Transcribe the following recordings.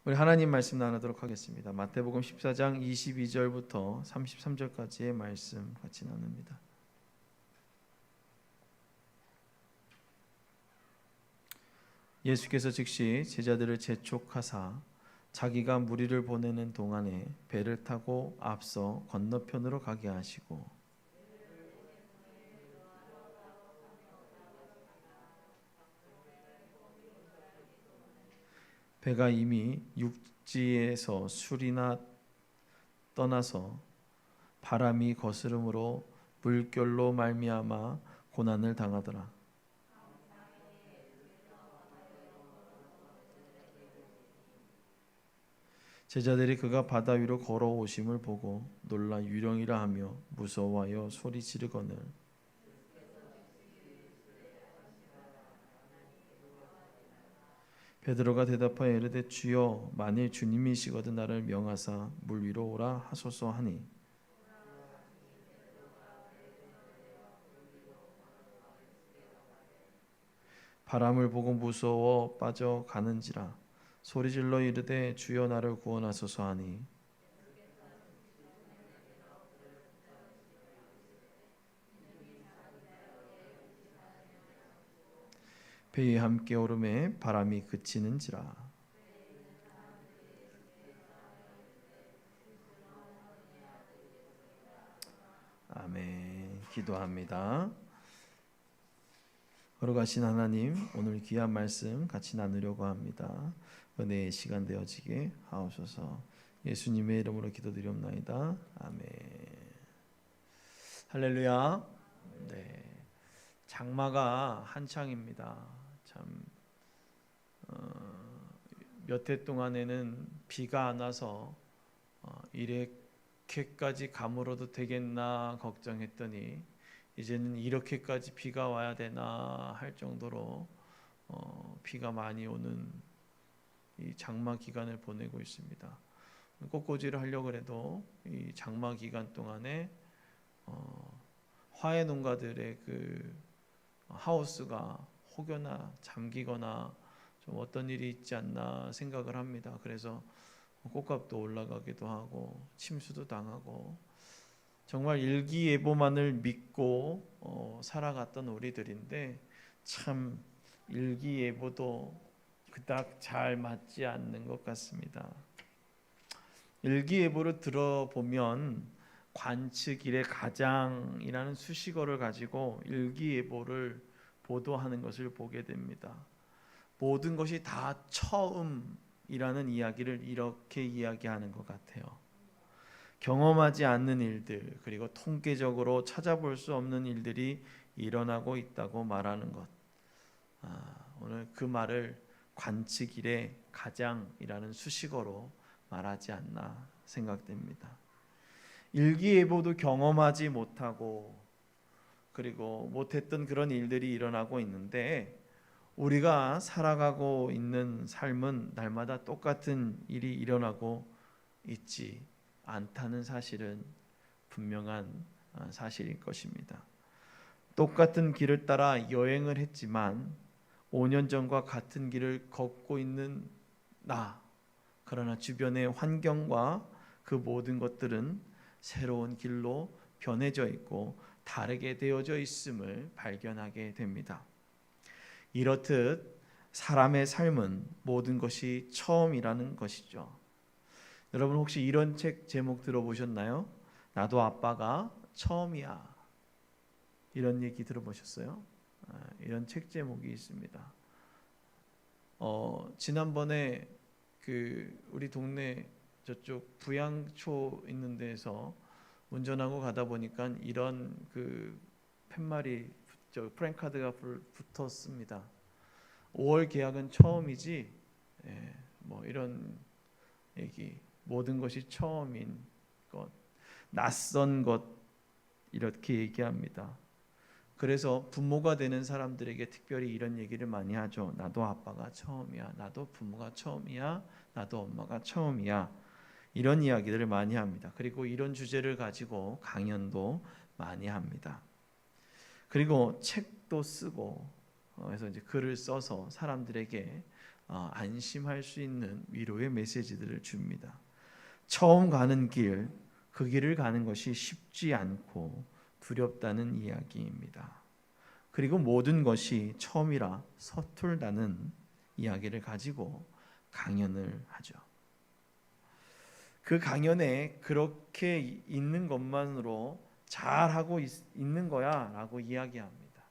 우리 하나님 말씀 나누도록 하겠습니다. 마태복음 14장 22절부터 33절까지의 말씀 같이 나눕니다. 예수께서 즉시 제자들을 재촉하사 자기가 무리를 보내는 동안에 배를 타고 앞서 건너편으로 가게 하시고 배가 이미 육지에서 술이나 떠나서 바람이 거스름으로 물결로 말미암아 고난을 당하더라. 제자들이 그가 바다 위로 걸어오심을 보고 놀라 유령이라 하며 무서워하여 소리 지르거늘 베드로가 대답하여 이르되 주여 만일 주님이시거든 나를 명하사 물 위로 오라 하소서 하니 바람을 보고 무서워 빠져가는지라 소리질러 이르되 주여 나를 구원하소서 하니 배에 함께 오름에 바람이 그치는지라. 아멘. 기도합니다. 걸어가신 하나님, 오늘 귀한 말씀 같이 나누려고 합니다. 은혜의 시간 되어지게 하옵소서. 예수님의 이름으로 기도드리옵나이다. 아멘. 할렐루야. 네, 장마가 한창입니다. 참 몇 해 동안에는 비가 안 와서 이렇게까지 가물어도 되겠나 걱정했더니 이제는 이렇게까지 비가 와야 되나 할 정도로 비가 많이 오는 이 장마 기간을 보내고 있습니다. 꽃꽂이를 하려고 해도 이 장마 기간 동안에 화훼 농가들의 그 하우스가 혹여나 잠기거나 좀 어떤 일이 있지 않나 생각을 합니다. 그래서 꽃값도 올라가기도 하고 침수도 당하고 정말 일기예보만을 믿고 살아갔던 우리들인데 참 일기예보도 그닥 잘 맞지 않는 것 같습니다. 일기예보를 들어보면 관측일의 가장이라는 수식어를 가지고 일기예보를 보도하는 것을 보게 됩니다. 모든 것이 다 처음이라는 이야기를 이렇게 이야기하는 것 같아요. 경험하지 않는 일들, 그리고 통계적으로 찾아볼 수 없는 일들이 일어나고 있다고 말하는 것. 오늘 그 말을 관측일의 가장이라는 수식어로 말하지 않나 생각됩니다. 일기예보도 경험하지 못하고 그리고 못했던 그런 일들이 일어나고 있는데 우리가 살아가고 있는 삶은 날마다 똑같은 일이 일어나고 있지 않다는 사실은 분명한 사실일 것입니다. 똑같은 길을 따라 여행을 했지만 5년 전과 같은 길을 걷고 있는 나, 그러나 주변의 환경과 그 모든 것들은 새로운 길로 변해져 있고 다르게 되어져 있음을 발견하게 됩니다. 이렇듯 사람의 삶은 모든 것이 처음이라는 것이죠. 여러분 혹시 이런 책 제목 들어보셨나요? 나도 아빠가 처음이야. 이런 얘기 들어보셨어요? 이런 책 제목이 있습니다. 지난번에 우리 동네 저쪽 부양초 있는 데서 운전하고 가다 보니까 이런 팻말이 프랭카드가 붙었습니다. 5월 계약은 처음이지, 뭐 이런 얘기. 모든 것이 처음인 것, 낯선 것 이렇게 얘기합니다. 그래서 부모가 되는 사람들에게 특별히 이런 얘기를 많이 하죠. 나도 아빠가 처음이야. 나도 부모가 처음이야. 나도 엄마가 처음이야. 이런 이야기들을 많이 합니다. 그리고 이런 주제를 가지고 강연도 많이 합니다. 그리고 책도 쓰고 그래서 이제 글을 써서 사람들에게 안심할 수 있는 위로의 메시지들을 줍니다. 처음 가는 길, 그 길을 가는 것이 쉽지 않고 두렵다는 이야기입니다. 그리고 모든 것이 처음이라 서툴다는 이야기를 가지고 강연을 하죠. 그 강연에 그렇게 있는 것만으로 잘하고 있는 거야 라고 이야기합니다.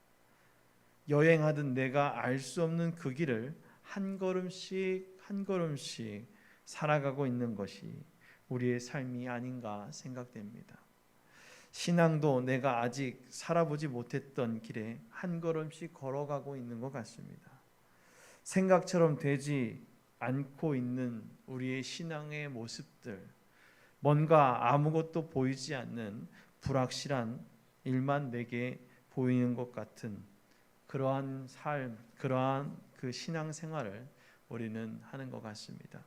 여행하듯 내가 알 수 없는 그 길을 한 걸음씩 한 걸음씩 살아가고 있는 것이 우리의 삶이 아닌가 생각됩니다. 신앙도 내가 아직 살아보지 못했던 길에 한 걸음씩 걸어가고 있는 것 같습니다. 생각처럼 되지 않고 있는 우리의 신앙의 모습들, 뭔가 아무것도 보이지 않는 불확실한 일만 내게 보이는 것 같은 그러한 삶, 그러한 그 신앙생활을 우리는 하는 것 같습니다.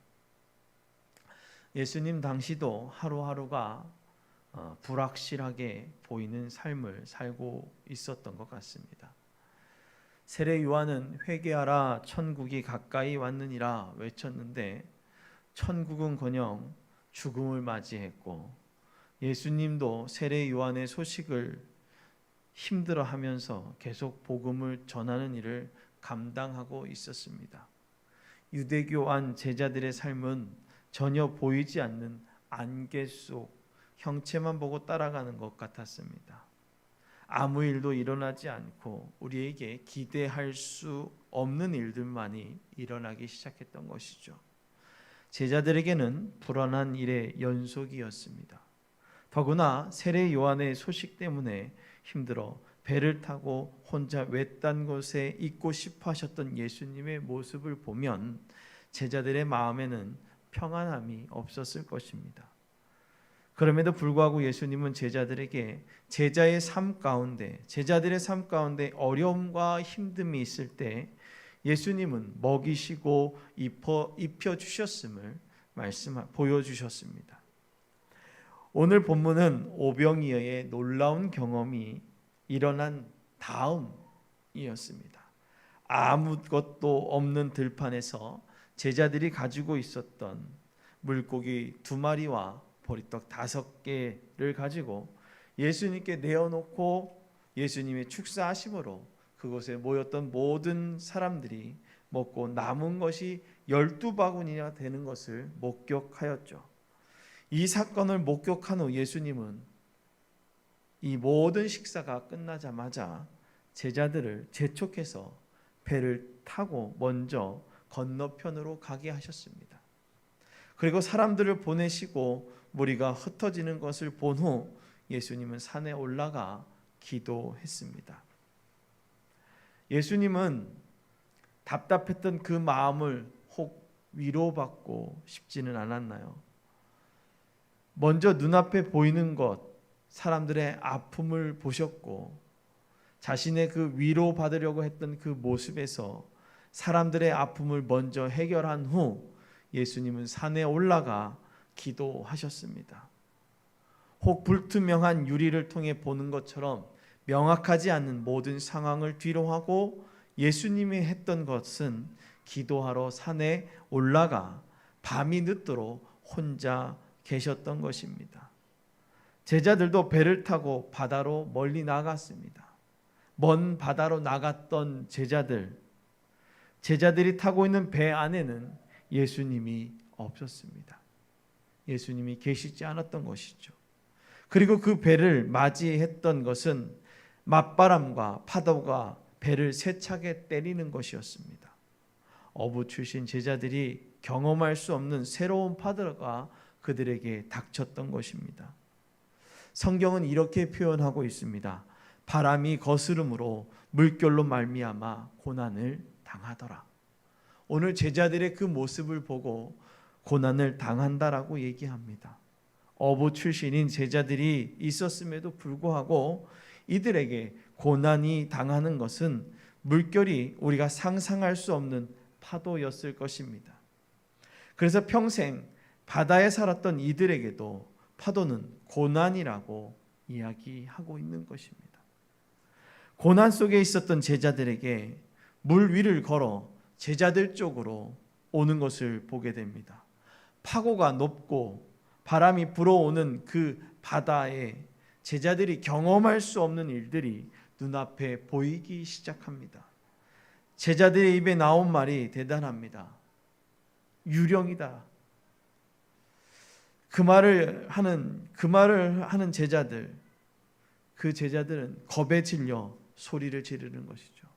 예수님 당시도 하루하루가 불확실하게 보이는 삶을 살고 있었던 것 같습니다. 세례 요한은 회개하라 천국이 가까이 왔느니라 외쳤는데 천국은커녕 죽음을 맞이했고, 예수님도 세례 요한의 소식을 힘들어하면서 계속 복음을 전하는 일을 감당하고 있었습니다. 유대교 안 제자들의 삶은 전혀 보이지 않는 안개 속 형체만 보고 따라가는 것 같았습니다. 아무 일도 일어나지 않고 우리에게 기대할 수 없는 일들만이 일어나기 시작했던 것이죠. 제자들에게는 불안한 일의 연속이었습니다. 더구나 세례 요한의 소식 때문에 힘들어 배를 타고 혼자 외딴 곳에 있고 싶어 하셨던 예수님의 모습을 보면 제자들의 마음에는 평안함이 없었을 것입니다. 그럼에도 불구하고 예수님은 제자들에게 제자들의 삶 가운데 어려움과 힘듦이 있을 때 예수님은 먹이시고 입혀주셨음을 보여주셨습니다. 오늘 본문은 오병이어의 놀라운 경험이 일어난 다음이었습니다. 아무것도 없는 들판에서 제자들이 가지고 있었던 물고기 2마리와 보리떡 5개를 가지고 예수님께 내어놓고 예수님의 축사하심으로 그곳에 모였던 모든 사람들이 먹고 남은 것이 12바구니나 되는 것을 목격하였죠. 이 사건을 목격한 후 예수님은 이 모든 식사가 끝나자마자 제자들을 재촉해서 배를 타고 먼저 건너편으로 가게 하셨습니다. 그리고 사람들을 보내시고 무리가 흩어지는 것을 본 후 예수님은 산에 올라가 기도했습니다. 예수님은 답답했던 그 마음을 혹 위로받고 싶지는 않았나요? 먼저 눈앞에 보이는 것, 사람들의 아픔을 보셨고 자신의 그 위로받으려고 했던 그 모습에서 사람들의 아픔을 먼저 해결한 후 예수님은 산에 올라가 기도하셨습니다. 혹 불투명한 유리를 통해 보는 것처럼 명확하지 않는 모든 상황을 뒤로하고 예수님이 했던 것은 기도하러 산에 올라가 밤이 늦도록 혼자 계셨던 것입니다. 제자들도 배를 타고 바다로 멀리 나갔습니다. 먼 바다로 나갔던 제자들이 타고 있는 배 안에는 예수님이 없었습니다. 예수님이 계시지 않았던 것이죠. 그리고 그 배를 맞이했던 것은 맞바람과 파도가 배를 세차게 때리는 것이었습니다. 어부 출신 제자들이 경험할 수 없는 새로운 파도가 그들에게 닥쳤던 것입니다. 성경은 이렇게 표현하고 있습니다. 바람이 거스름으로 물결로 말미암아 고난을 당하더라. 오늘 제자들의 그 모습을 보고 고난을 당한다라고 얘기합니다. 어부 출신인 제자들이 있었음에도 불구하고 이들에게 고난이 당하는 것은 물결이 우리가 상상할 수 없는 파도였을 것입니다. 그래서 평생 바다에 살았던 이들에게도 파도는 고난이라고 이야기하고 있는 것입니다. 고난 속에 있었던 제자들에게 물 위를 걸어 제자들 쪽으로 오는 것을 보게 됩니다. 파고가 높고 바람이 불어오는 그 바다에 제자들이 경험할 수 없는 일들이 눈앞에 보이기 시작합니다. 제자들의 입에 나온 말이 대단합니다. 유령이다. 그 말을 하는 제자들, 그 제자들은 겁에 질려 소리를 지르는 것이죠.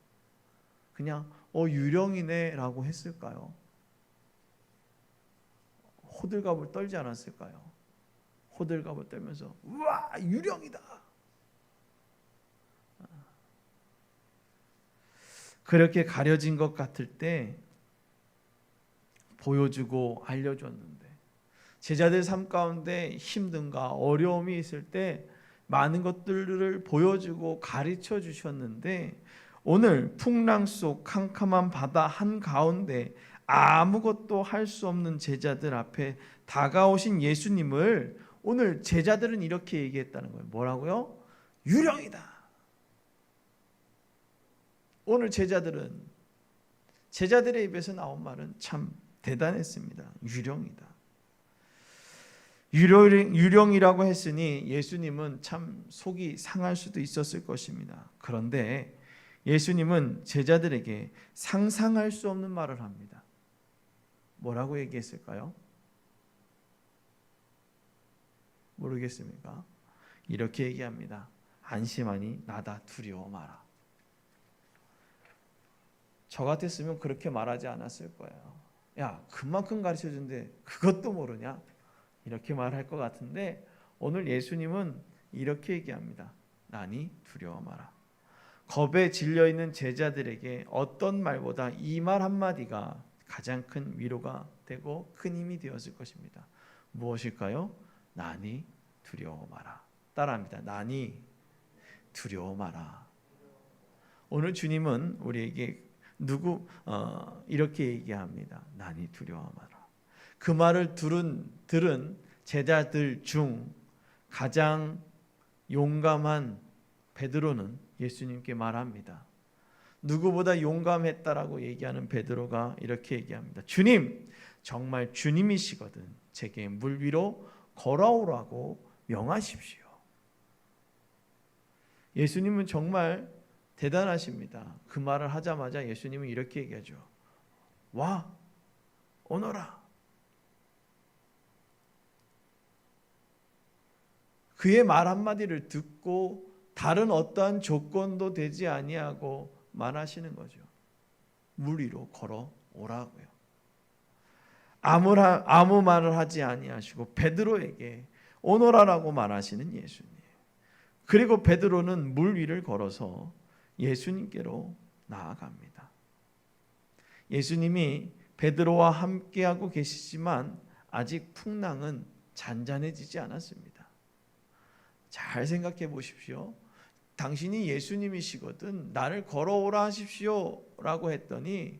그냥 유령이네라고 했을까요? 호들갑을 떨지 않았을까요? 호들갑을 떨면서 우와 유령이다. 그렇게 가려진 것 같을 때 보여주고 알려줬는데 제자들 삶 가운데 힘든가 어려움이 있을 때 많은 것들을 보여주고 가르쳐 주셨는데 오늘 풍랑 속 캄캄한 바다 한가운데 아무것도 할 수 없는 제자들 앞에 다가오신 예수님을 오늘 제자들은 이렇게 얘기했다는 거예요. 뭐라고요? 유령이다. 오늘 제자들의 입에서 나온 말은 참 대단했습니다. 유령이다. 유령이라고 했으니 예수님은 참 속이 상할 수도 있었을 것입니다. 그런데 예수님은 제자들에게 상상할 수 없는 말을 합니다. 뭐라고 얘기했을까요? 모르겠습니까? 이렇게 얘기합니다. 안심하니 나다 두려워 마라. 저 같았으면 그렇게 말하지 않았을 거예요. 야, 그만큼 가르쳐준데 그것도 모르냐? 이렇게 말할 것 같은데 오늘 예수님은 이렇게 얘기합니다. 나니 두려워 마라. 겁에 질려있는 제자들에게 어떤 말보다 이 말 한마디가 가장 큰 위로가 되고 큰 힘이 되었을 것입니다. 무엇일까요? 나니 두려워 마라. 따라합니다. 나니 두려워 마라. 오늘 주님은 우리에게 이렇게 얘기합니다. 나니 두려워 마라. 그 말을 들은 제자들 중 가장 용감한 베드로는 예수님께 말합니다. 누구보다 용감했다라고 얘기하는 베드로가 이렇게 얘기합니다. 주님, 정말 주님이시거든 제게 물 위로 걸어오라고 명하십시오. 예수님은 정말 대단하십니다. 그 말을 하자마자 예수님은 이렇게 얘기하죠. 와, 오너라. 그의 말 한마디를 듣고 다른 어떠한 조건도 되지 아니하고 말하시는 거죠. 물 위로 걸어오라고요. 아무 말을 하지 아니하시고 베드로에게 오너라라고 말하시는 예수님. 그리고 베드로는 물 위를 걸어서 예수님께로 나아갑니다. 예수님이 베드로와 함께하고 계시지만 아직 풍랑은 잔잔해지지 않았습니다. 잘 생각해 보십시오. 당신이 예수님이시거든 나를 걸어오라 하십시오 라고 했더니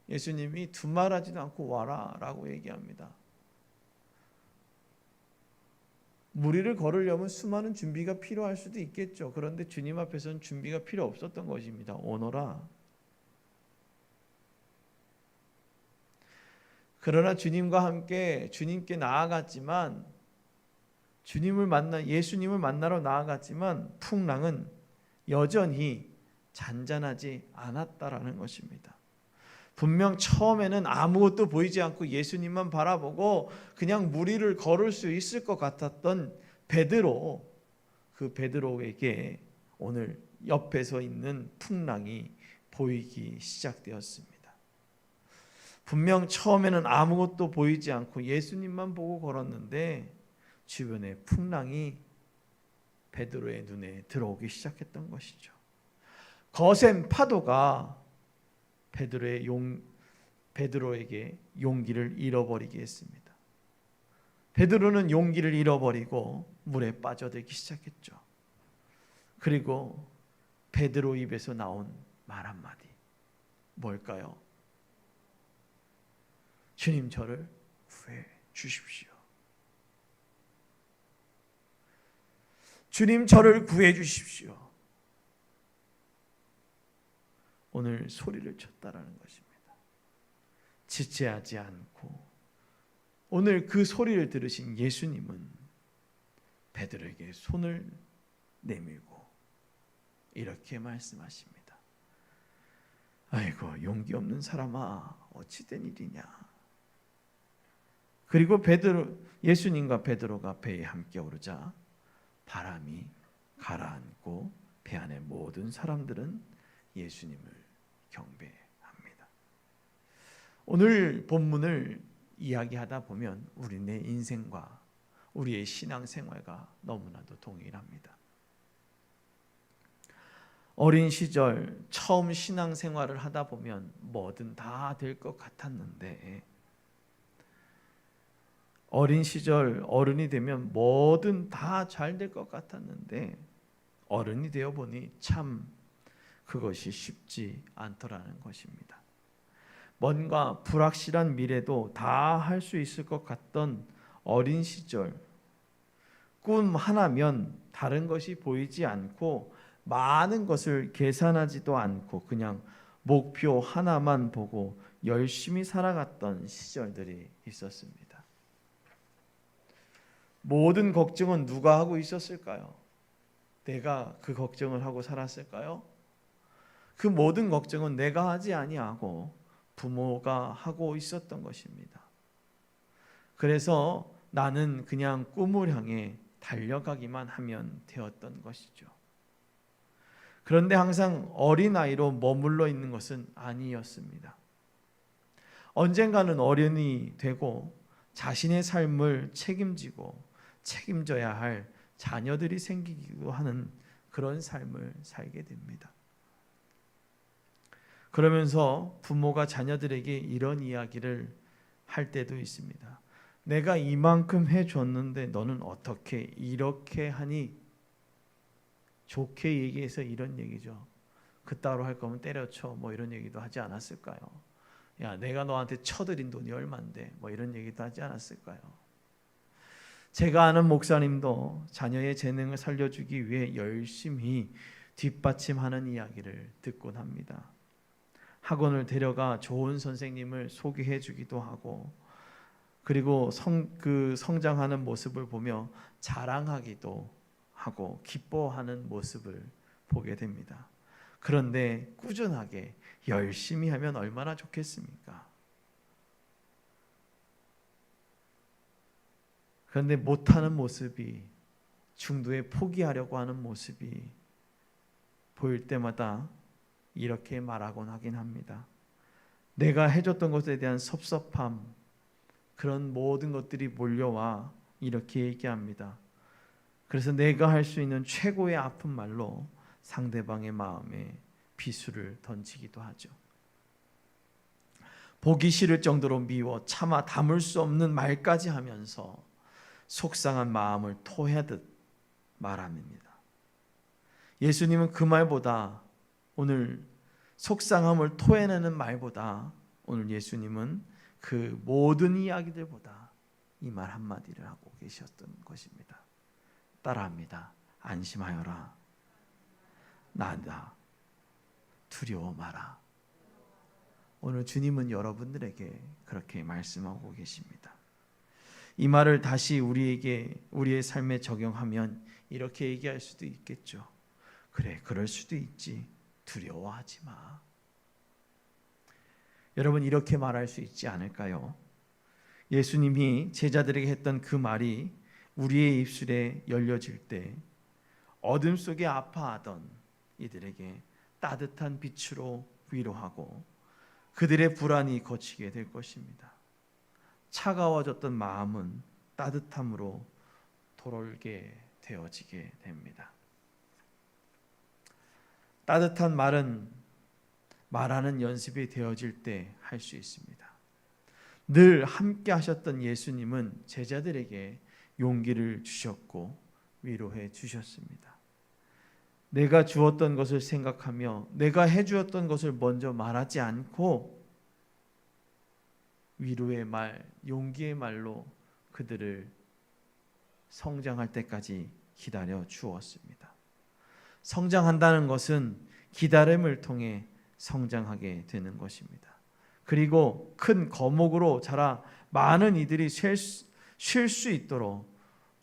예수님이 두말하지도 않고 와라 라고 얘기합니다. 물 위를 걸으려면 수많은 준비가 필요할 수도 있겠죠. 그런데 주님 앞에서는 준비가 필요 없었던 것입니다. 오너라. 그러나 주님과 함께 주님께 나아갔지만 예수님을 만나러 나아갔지만 풍랑은 여전히 잔잔하지 않았다라는 것입니다. 분명 처음에는 아무것도 보이지 않고 예수님만 바라보고 그냥 물 위를 걸을 수 있을 것 같았던 베드로, 그 베드로에게 오늘 옆에 서 있는 풍랑이 보이기 시작되었습니다. 분명 처음에는 아무것도 보이지 않고 예수님만 보고 걸었는데 주변에 풍랑이 베드로의 눈에 들어오기 시작했던 것이죠. 거센 파도가 베드로에게 용기를 잃어버리게 했습니다. 베드로는 용기를 잃어버리고 물에 빠져들기 시작했죠. 그리고 베드로 입에서 나온 말 한마디. 뭘까요? 주님 저를 구해 주십시오. 주님 저를 구해 주십시오. 오늘 소리를 쳤다라는 것입니다. 지체하지 않고 오늘 그 소리를 들으신 예수님은 베드로에게 손을 내밀고 이렇게 말씀하십니다. 아이고 용기 없는 사람아, 어찌 된 일이냐. 그리고 예수님과 베드로가 배에 함께 오르자 바람이 가라앉고 배 안의 모든 사람들은 예수님을 경배합니다. 오늘 본문을 이야기하다 보면 우리네 인생과 우리의 신앙생활과 너무나도 동일합니다. 어린 시절 처음 신앙생활을 하다 보면 뭐든 다 될 것 같았는데 어린 시절 어른이 되면 뭐든 다 잘 될 것 같았는데 어른이 되어 보니 참 그것이 쉽지 않더라는 것입니다. 뭔가 불확실한 미래도 다 할 수 있을 것 같던 어린 시절, 꿈 하나면 다른 것이 보이지 않고 많은 것을 계산하지도 않고 그냥 목표 하나만 보고 열심히 살아갔던 시절들이 있었습니다. 모든 걱정은 누가 하고 있었을까요? 내가 그 걱정을 하고 살았을까요? 그 모든 걱정은 내가 하지 아니하고 부모가 하고 있었던 것입니다. 그래서 나는 그냥 꿈을 향해 달려가기만 하면 되었던 것이죠. 그런데 항상 어린아이로 머물러 있는 것은 아니었습니다. 언젠가는 어른이 되고 자신의 삶을 책임지고 책임져야 할 자녀들이 생기기도 하는 그런 삶을 살게 됩니다. 그러면서 부모가 자녀들에게 이런 이야기를 할 때도 있습니다. 내가 이만큼 해줬는데 너는 어떻게 이렇게 하니? 좋게 얘기해서 이런 얘기죠. 그따로 할 거면 때려쳐, 뭐 이런 얘기도 하지 않았을까요? 야, 내가 너한테 쳐드린 돈이 얼만데, 뭐 이런 얘기도 하지 않았을까요? 제가 아는 목사님도 자녀의 재능을 살려주기 위해 열심히 뒷받침하는 이야기를 듣곤 합니다. 학원을 데려가 좋은 선생님을 소개해 주기도 하고, 그리고 성장하는 모습을 보며 자랑하기도 하고 기뻐하는 모습을 보게 됩니다. 그런데 꾸준하게 열심히 하면 얼마나 좋겠습니까? 그런데 못하는 모습이, 중도에 포기하려고 하는 모습이 보일 때마다 이렇게 말하곤 하긴 합니다. 내가 해줬던 것에 대한 섭섭함, 그런 모든 것들이 몰려와 이렇게 얘기합니다. 그래서 내가 할 수 있는 최고의 아픈 말로 상대방의 마음에 비수를 던지기도 하죠. 보기 싫을 정도로 미워 차마 담을 수 없는 말까지 하면서 속상한 마음을 토하듯 말합니다. 예수님은 그 말보다, 오늘 속상함을 토해내는 말보다, 오늘 예수님은 그 모든 이야기들보다 이 말 한마디를 하고 계셨던 것입니다. 따라합니다. 안심하여라. 나다. 두려워 마라. 오늘 주님은 여러분들에게 그렇게 말씀하고 계십니다. 이 말을 다시 우리의 삶에 적용하면 이렇게 얘기할 수도 있겠죠. 그래, 그럴 수도 있지. 두려워하지 마. 여러분, 이렇게 말할 수 있지 않을까요? 예수님이 제자들에게 했던 그 말이 우리의 입술에 열려질 때 어둠 속에 아파하던 이들에게 따뜻한 빛으로 위로하고 그들의 불안이 거치게 될 것입니다. 차가워졌던 마음은 따뜻함으로 돌게 되어지게 됩니다. 따뜻한 말은 말하는 연습이 되어질 때 할 수 있습니다. 늘 함께 하셨던 예수님은 제자들에게 용기를 주셨고 위로해 주셨습니다. 내가 주었던 것을 생각하며 내가 해주었던 것을 먼저 말하지 않고 위로의 말, 용기의 말로 그들을 성장할 때까지 기다려 주었습니다. 성장한다는 것은 기다림을 통해 성장하게 되는 것입니다. 그리고 큰 거목으로 자라 많은 이들이 쉴 수 있도록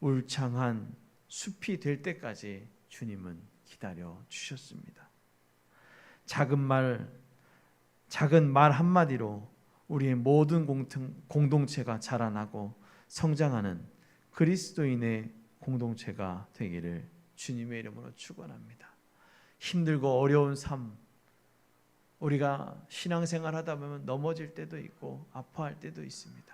울창한 숲이 될 때까지 주님은 기다려 주셨습니다. 작은 말 한마디로 우리의 모든 공동체가 자라나고 성장하는 그리스도인의 공동체가 되기를 주님의 이름으로 축원합니다. 힘들고 어려운 삶, 우리가 신앙생활 하다 보면 넘어질 때도 있고 아파할 때도 있습니다.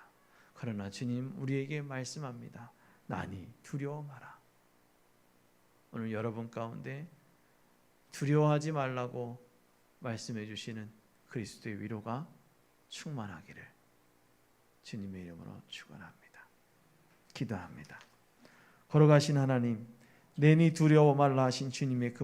그러나 주님 우리에게 말씀합니다. 나니 두려워 마라. 오늘 여러분 가운데 두려워하지 말라고 말씀해 주시는 그리스도의 위로가 충만하기를 주님의 이름으로 축원합니다. 기도합니다. 걸어가신 하나님, 내니 두려워 말라 하신 주님의 그